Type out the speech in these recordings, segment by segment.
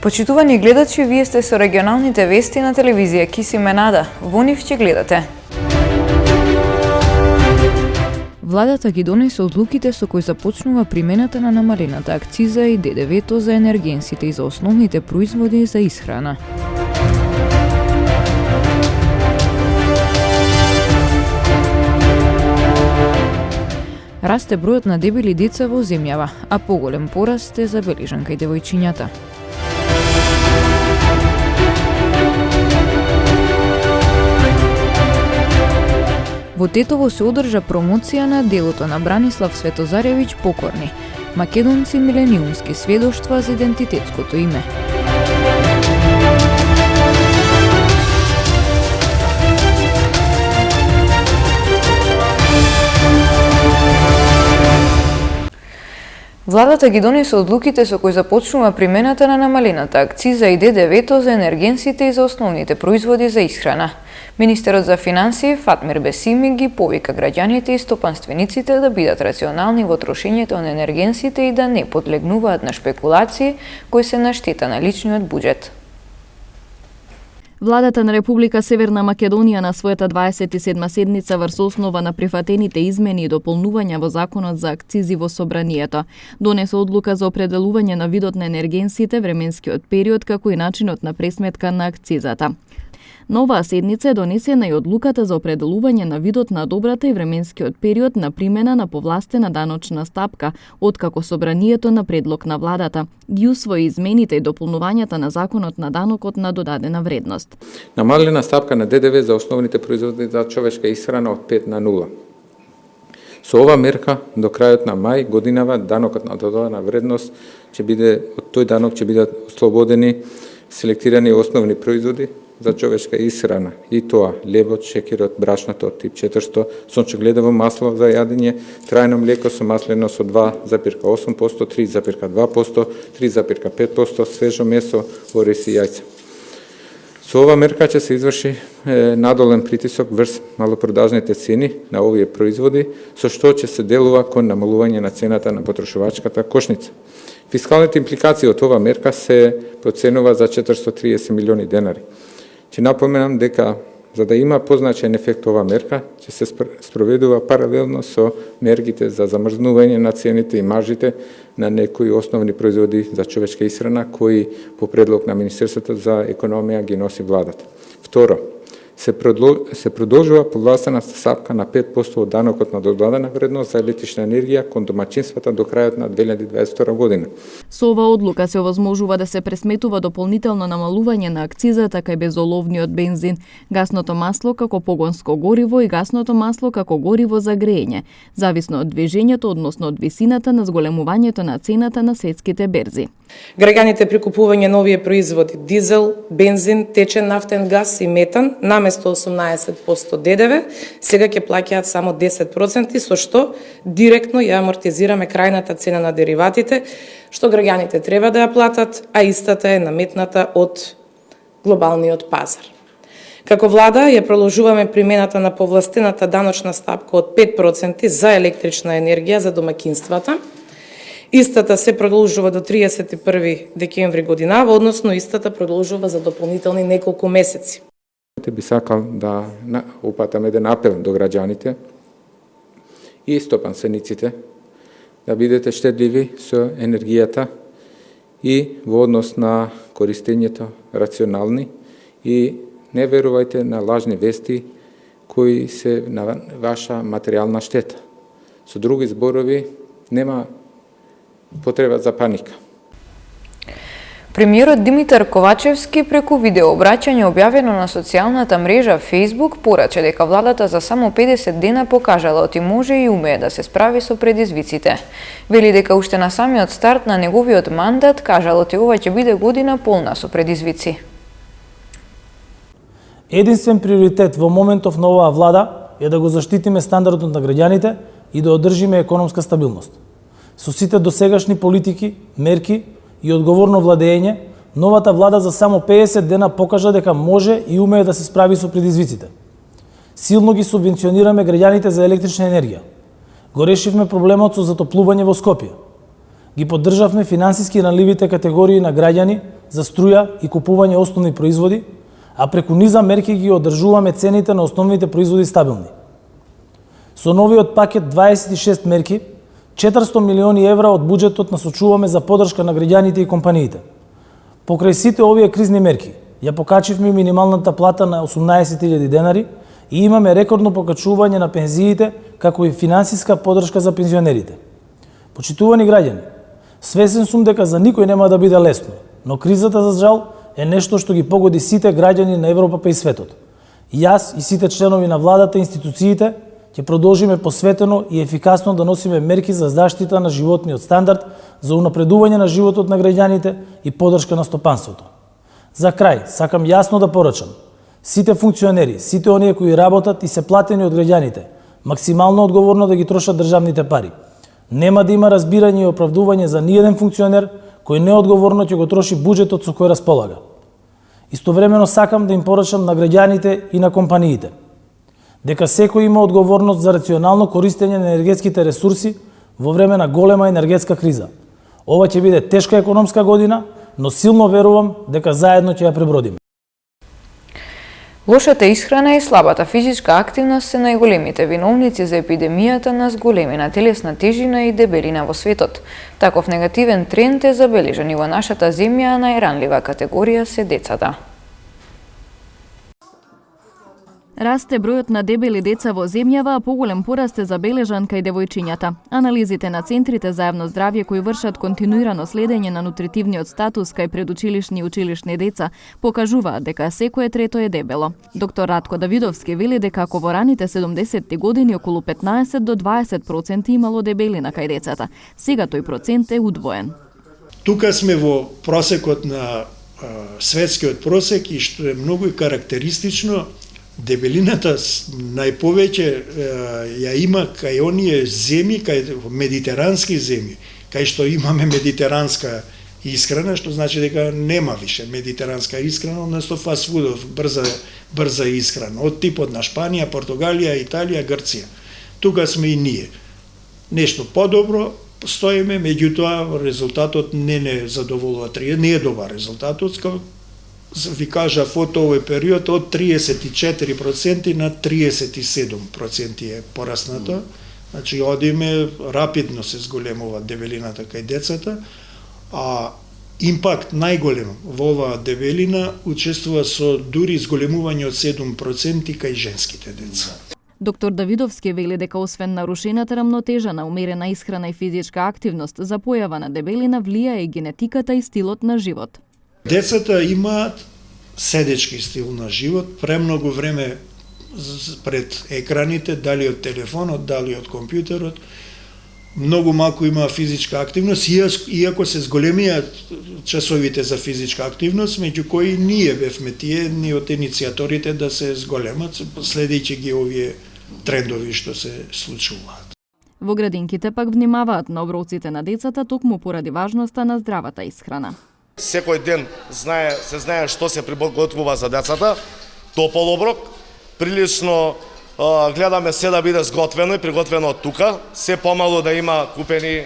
Почитувани гледачи, вие сте со регионалните вести на телевизија Киси Менада. Во нив ќе гледате. Владата ги донесе одлуките со кои започнува примената на намалената акциза и ДДВ-то за енергенсите и за основните производи за исхрана. Расте бројот на дебели деца во земјава, а поголем пораст е забележан кај девојчињата. Во Тетово се одржа промоција на делото на Бранислав Светозаревиќ Покорни, македонци милениумски сведоштва за идентитетското име. Владата ги донесе одлуките со кои започнува примената на намалената акциза и ДДВ-то за енергенсите и за основните производи за исхрана. Министерот за финансии Фатмир Бесими ги повика граѓаните и стопанствениците да бидат рационални во трошењето на енергенсите и да не подлегнуваат на шпекулации кои се на штета на личниот буџет. Владата на Република Северна Македонија на својата 27 седница врз основа на прифатените измени и дополнувања во Законот за акцизи во Собранието донесе одлука за определување на видот на енергенсите, временскиот период како и начинот на пресметка на акцизата. На оваа седница е донесена и одлуката за определување на видот на добрата и временскиот период на примена на повластена даночна стапка, откако Собранието на предлог на владата ги усвои измените и дополнувањата на Законот на данокот на додадена вредност. Намалена стапка на ДДВ за основните производи за човечка исхрана од 5 на 0. Со ова мерка до крајот на мај годинава данокот на додадена вредност ќе биде од тој данок ќе бидат ослободени селектирани основни производи за човечка исхрана, и тоа лебот, шекерот, брашното тип 400, сончогледово масло за јадење, трајно млеко со маслено со 2,8%, 3,2%, 3,5%, свежо месо, ориз и јајца. Со ова мерка ќе се изврши надолен притисок врз малопродажните цени на овие производи, со што ќе се делува кон намалување на цената на потрошувачката кошница. Фискалните импликации од ова мерка се проценува за 430 милиони денари. Ќе напоменам дека за да има позначен ефект ова мерка, ќе се спроведува паралелно со мерките за замрзнување на цените и маржите на некои основни производи за човечка исхрана кои по предлог на Министерството за економија ги носи владата. Второ, се продолжува повластена стапка на 5% од данокот на додадена вредност за електрична енергија кон домаќинствата до крајот на 2022 година. Со ова одлука се овозможува да се пресметува дополнително намалување на акцизата кај безоловниот бензин, гасното масло како погонско гориво и гасното масло како гориво за греење, зависно од движењето, односно од висината на зголемувањето на цената на светските берзи. Граѓаните при купување на овие производи дизел, бензин, течен нафтен газ и метан наместо 18% ДДВ сега ќе плаќаат само 10%, со што директно ја амортизираме крајната цена на дериватите, што граѓаните треба да ја платат, а истата е наметната од глобалниот пазар. Како влада ја продолжуваме примената на повластената даночна стапка од 5% за електрична енергија за домаќинствата. Истата се продолжува до 31 декември годинава, односно истата продолжува за дополнителни неколку месеци. Би сакал да упатам еден апел до граѓаните и стопанствениците да бидете штедливи со енергијата и во однос на користењето рационални и не верувајте на лажни вести кои се на ваша материјална штета. Со други зборови, нема потреба за паника. Премиерот Димитар Ковачевски преку видеообраќање објавено на социјалната мрежа Facebook порача дека владата за само 50 дена покажала оти може и умее да се справи со предизвиците. Вели дека уште на самиот старт на неговиот мандат кажал оти ова ќе биде година полна со предизвици. Единствен приоритет во моментов на оваа влада е да го заштитиме стандардот на граѓаните и да одржиме економска стабилност. Со сите досегашни политики, мерки и одговорно владење, новата влада за само 50 дена покажа дека може и умее да се справи со предизвиците. Силно ги субвенционираме граѓаните за електрична енергија. Го решивме проблемот со затоплување во Скопје. ги поддржавме финансиски ранливите категории на граѓани за струја и купување основни производи, а преку низа мерки ги одржуваме цените на основните производи стабилни. Со новиот пакет 26 мерки, 400 милиони евра од буџетот насочуваме за поддршка на граѓаните и компаниите. Покрај сите овие кризни мерки, ја покачивме минималната плата на 18.000 денари и имаме рекордно покачување на пензиите, како и финансиска поддршка за пензионерите. Почитувани граѓани, свесен сум дека за никој нема да биде лесно, но кризата, за жал, е нешто што ги погоди сите граѓани на Европа па и светот. Јас и сите членови на владата и институциите ќе продолжиме посветено и ефикасно да носиме мерки за заштита на животниот стандард, за унапредување на животот на граѓаните и поддршка на стопанството. За крај, сакам јасно да порачам: сите функционери, сите оние кои работат и се платени од граѓаните, максимално одговорно да ги трошат државните пари. Нема да има разбирање и оправдување за ниеден функционер кој неодговорно ќе го троши буџетот со кој располага. Истовремено сакам да им порачам на граѓаните и на компаниите дека секој има одговорност за рационално користење на енергетските ресурси во време на голема енергетска криза. Ова ќе биде тешка економска година, но силно верувам дека заедно ќе ја пребродиме. Лошата исхрана и слабата физичка активност се најголемите виновници за епидемијата на зголемена телесна тежина и дебелина во светот. Таков негативен тренд е забележан и во нашата земја, а најранлива категорија се децата. Расте бројот на дебели деца во земјава, а поголем пораст е забележан кај девојчињата. Анализите на центрите за јавно здравје кои вршат континуирано следење на нутритивниот статус кај предучилишни и училишни деца покажуваат дека секое трето е дебело. Доктор Ратко Давидовски вели дека ако во раните 70-ти години околу 15 до 20% имало дебелина кај децата, сега тој процент е удвоен. Тука сме во просекот на светскиот просек и што е многу карактеристично, дебелината најповеќе ја има кај оние земји, кај медитерански земји, кај што имаме медитеранска исхрана, што значи дека нема више медитеранска исхрана, односно фастфудов, брза исхрана, од типот на Шпанија, Португалија, Италија, Грција. Тука сме и ние. Нешто подобро стоиме, меѓутоа резултатот не задоволува, не е добар резултатот, ви кажав од овој период од 34% на 37% е пораснато. Значи одиме, рапидно се зголемува дебелината кај децата, а импакт најголем во оваа дебелина учествува со дури зголемување од 7% кај женските деца. Доктор Давидовски вели дека освен нарушената рамнотежа на умерена исхрана и физичка активност, за појава на дебелина влијае и генетиката и стилот на живот. Децата имаат седечки стил на живот, премногу време пред екраните, дали од телефонот, дали од компјутерот, многу малку има физичка активност, иако се зголемијат часовите за физичка активност, меѓу кои ние бевме тие, ни од иницијаторите да се зголемат, следејќи ги овие трендови што се случуваат. Во градинките пак внимаваат на оброците на децата токму поради важноста на здравата исхрана. Секој ден се знае што се приготвува за децата, топол оброк, прилично гледаме се да биде сготвено и приготвено од тука, се помалу да има купени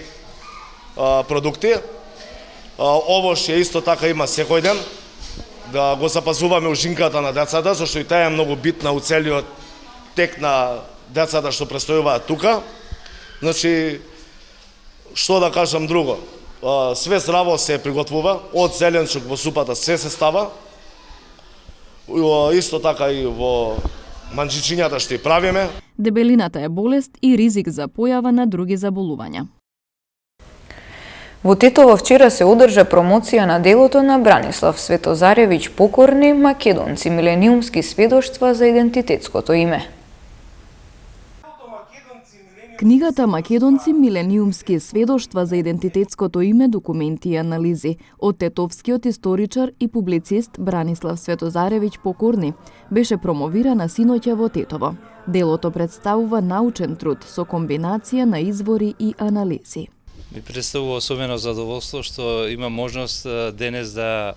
продукти. Овош е исто така има секој ден, да го запазуваме ужинката на децата, зашто и таа е многу битна у целиот тек на децата што престојуваат тука. Значи, што да кажам друго? Све здраво се приготвува, од зеленчук во супата се става, исто така и во манџичињата што и правиме. Дебелината е болест и ризик за појава на други заболувања. Во Тетово вчера се одржа промоција на делото на Бранислав Светозаревиќ Покорни, македонци милениумски сведоштва за идентитетското име. Книгата Македонци милениумски сведоштва за идентитетското име, документи и анализи од тетовскиот историчар и публицист Бранислав Светозаревиќ Покорни беше промовирана синоќа во Тетово. Делото представува научен труд со комбинација на извори и анализи. Ми представува особено задоволство што имам можност денес да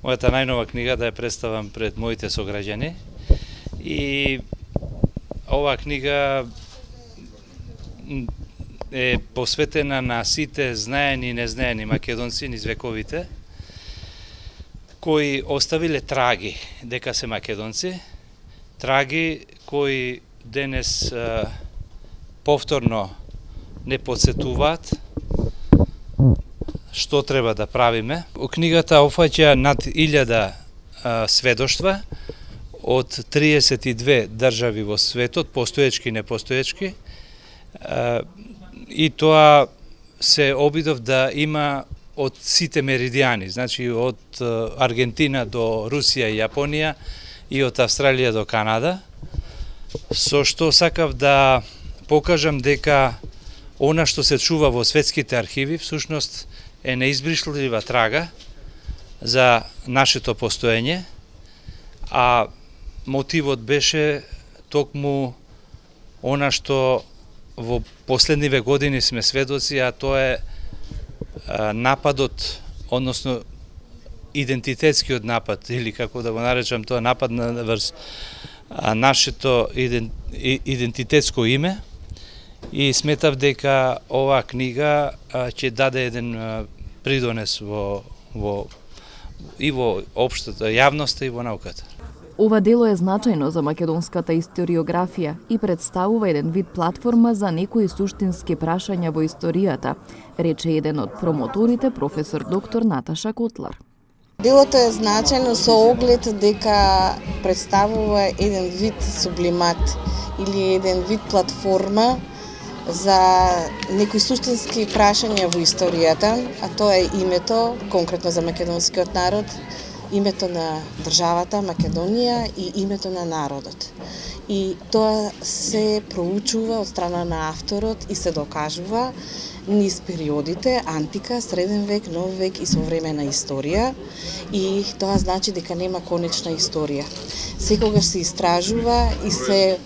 мојата најнова книга да ја представам пред моите сограѓани. И оваа книга е посветена на сите знаени и незнаени македонци низ вековите, кои оставиле траги дека се македонци, траги кои денес повторно не подсетуваат што треба да правиме. Книгата опфаќа над 1000 сведоштва од 32 држави во светот, постоечки и непостоечки, и тоа се обидов да има од сите меридијани, значи од Аргентина до Русија и Јапонија и од Австралија до Канада, со што сакав да покажам дека она што се чува во светските архиви всушност е неизбришлива трага за нашето постоење, а мотивот беше токму она што во последниве години сме сведоци, а тоа е нападот, односно идентитетскиот напад, или како да го наречам тоа, напад на врз нашето идентитетско име, и сметав дека оваа книга ќе даде еден придонес и во општата јавноста и во науката. Ова дело е значајно за македонската историографија и представува еден вид платформа за некои суштински прашања во историјата, рече еден од промоторите, професор доктор Наташа Котлар. Делото е значајно со оглед дека представува еден вид сублимат или еден вид платформа за некои суштински прашања во историјата, а тоа е името, конкретно за македонскиот народ, името на државата Македонија и името на народот. И тоа се проучува од страна на авторот и се докажува низ периодите антика, среден век, нов век и современа историја, и тоа значи дека нема конечна историја. Секогаш се истражува и се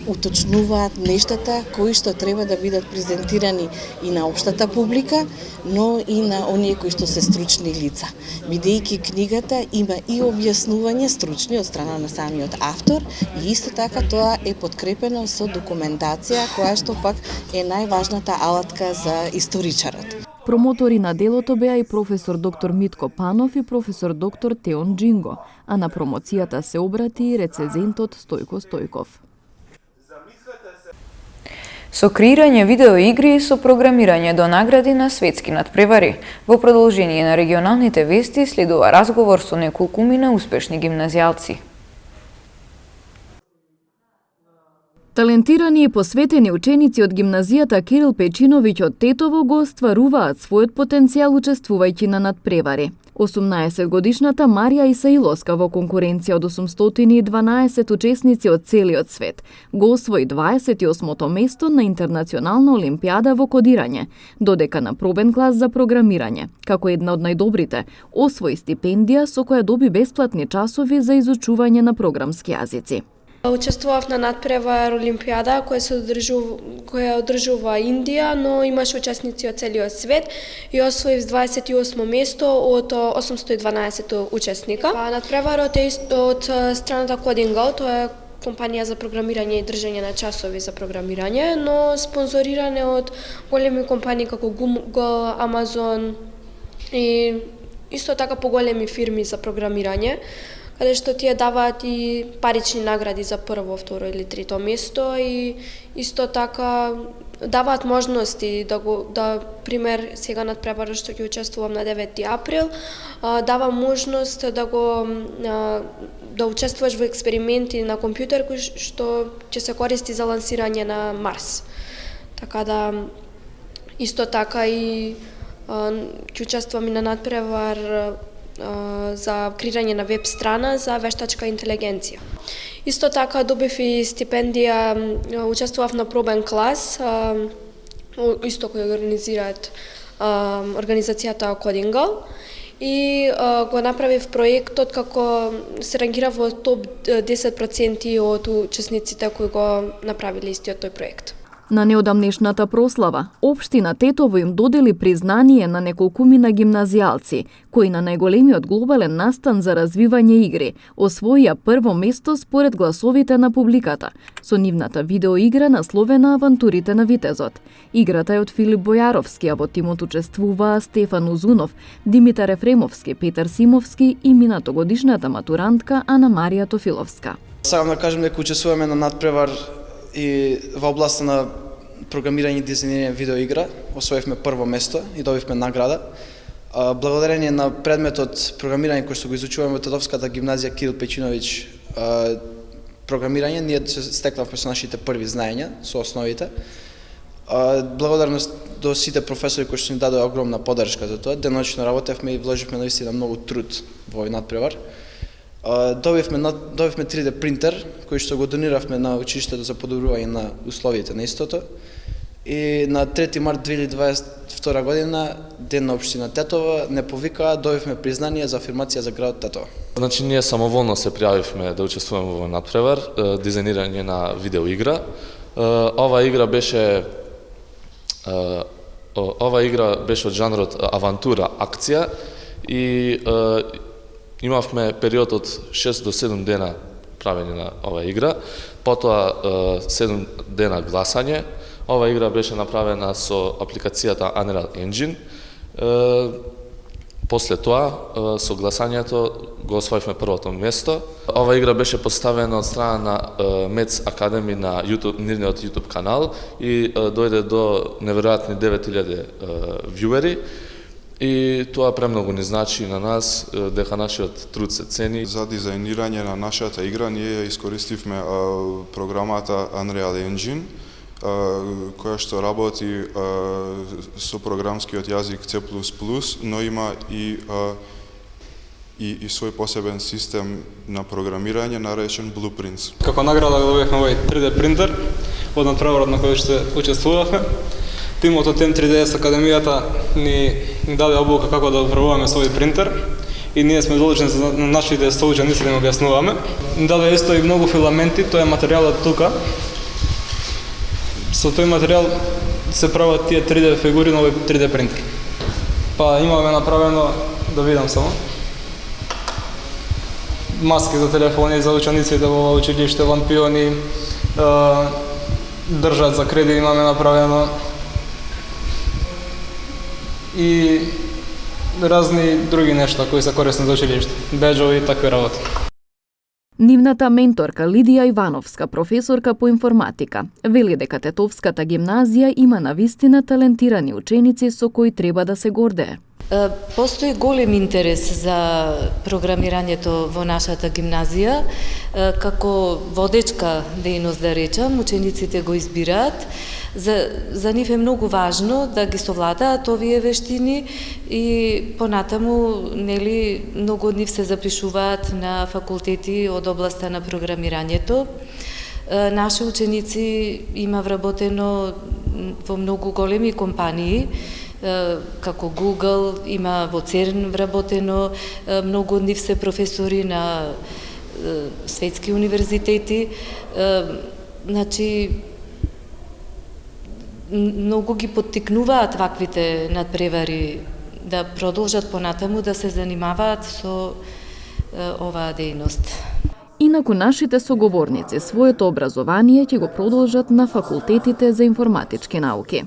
уточнуваат нештата кои што треба да бидат презентирани и на општата публика, но и на оние кои што се стручни лица. Бидејќи книгата има и објаснување стручни од страна на самиот автор, и исто така тоа е подкрепено со документација која што пак е најважната алатка за историчарот. Промотори на делото беа и професор доктор Митко Панов и професор доктор Теон Джинго, а на промоцијата се обрати и рецензентот Стојко Стојков. Со креирање видеоигри и со програмирање до награди на светски надпревари. Во продолжение на регионалните вести следува разговор со неколкумина успешни гимназијалци. Талентирани и посветени ученици од гимназијата Кирил Печиновиќ од Тетово го остваруваат својот потенцијал учествувајќи на надпревари. 18-годишната Марија Исаиловска во конкуренција од 812 учесници од целиот свет го освои 28-то место на Интернационална олимпијада во кодирање, додека на пробен клас за програмирање. Како една од најдобрите, освои стипендија со која доби бесплатни часови за изучување на програмски јазици. Учествував на надпревар олимпијада која одржува Индија, но имаше учесници од целиот свет и освоив 28 место од 812 учесника. Надпреварот е од страната Codingal, тоа е компанија за програмирање и држање на часови за програмирање, но спонзориране од големи компании како Google, Amazon и исто така поголеми фирми за програмирање, каде што тие даваат и парични награди за прво, второ или трето место, и исто така даваат можности пример сега надпреварот што ќе учествувам на 9 април, дава можност да учествуваш во експерименти на компјутер кој што ќе се користи за лансирање на Марс. Така да исто така и ќе учествувам и на надпревар за креирање на веб страна за вештачка интелигенција. Исто така добив и стипендија, учествував на пробен клас, исто кој организираат организацијата Codingal, и го направив проектот како се рангира во топ 10% од учесниците кои го направиле истиот тој проект. На неодамнешната прослава, општина Тетово им додели признание на неколкумина гимназијалци, кои на најголемиот глобален настан за развивање игри освоија прво место според гласовите на публиката, со нивната видеоигра насловена Авантурите на Витезот. Играта е од Филип Бојаровски, а во тимот учествуваа Стефан Узунов, Димитар Ефремовски, Петар Симовски и минатогодишната матурантка Ана Марија Тофиловска. Сакам да кажем дека учествуваме на надпревар и во областа на програмирање и дизајнирање видеоигра. Освоивме прво место и добивме награда. Благодарение на предметот програмирање кој што го изучуваме во Тетовската гимназија Кирил Печиновиќ програмирање, ние се стекнавме со нашите први знаења, со основите. Благодарност до сите професори кои што ни дадоа огромна поддршка за тоа. Деноночно работевме и вложивме наистина многу труд во овој надпревар. Добивме 3D принтер, кој што го дониравме на училиштето за подобрување на условите на истото. И на 3 март 2022 година, ден на општина Тетово, не повикаа, добивме признание за афирмација за градот Тетово. Значи, ние самоволно се пријавивме да учествуваме во надпревар, дизајнирање на видеоигра. Ова игра беше од жанрот авантура, акција и имавме период од 6 до 7 дена правење на ова игра, потоа 7 дена гласање. Ова игра беше направена со апликацијата Unreal Engine. После тоа, со гласањето, го освоивме првото место. Ова игра беше поставена од страна на Mets Academy на нивниот YouTube канал и дојде до неверојатни 9000 вјуери. И тоа премногу ни значи на нас, дека нашиот труд се цени. За дизајнирање на нашата игра ние искористивме програмата Unreal Engine, која што работи со програмскиот јазик C++, но има и свој посебен систем на програмирање наречен Blueprints. Како награда добивме овој 3D принтер од надпреварот на кој што учествувавме. Тимот од M3DS Академијата ни даде обука како да управуваме со овој принтер и ние сме должни за нашите соученици да им објаснуваме. Ни даде исто и многу филаменти, тоа е материјалот тука. Со тој материјал се прават тие 3D фигури на овој 3D принтер. Па имаме направено, да видам само, маски за телефони за учениците во училиште, лампиони, држач за креди имаме направено и разни други нешта кои се корисни за училиште, беџови и такви работи. Нивната менторка Лидија Ивановска, професорка по информатика, вели дека Тетовската гимназија има навистина талентирани ученици со кои треба да се гордее. Постои голем интерес за програмирањето во нашата гимназија. Како водечка дејност, да речам, учениците го избираат. За нив е многу важно да ги совладаат овие вештини и понатаму, нели, многу од нив се запишуваат на факултети од областа на програмирањето. Наши ученици има вработено во многу големи компании, како Google, има во ЦЕРН вработено, многу од нив се професори на светски универзитети. Значи, многу ги поттикнуваат ваквите надпревари да продолжат понатаму да се занимаваат со оваа дејност. Инаку нашите соговорници своето образование ќе го продолжат на факултетите за информатички науки.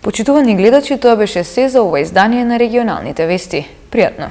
Почитувани гледачи, тоа беше се за ова издание на регионалните вести. Пријатно!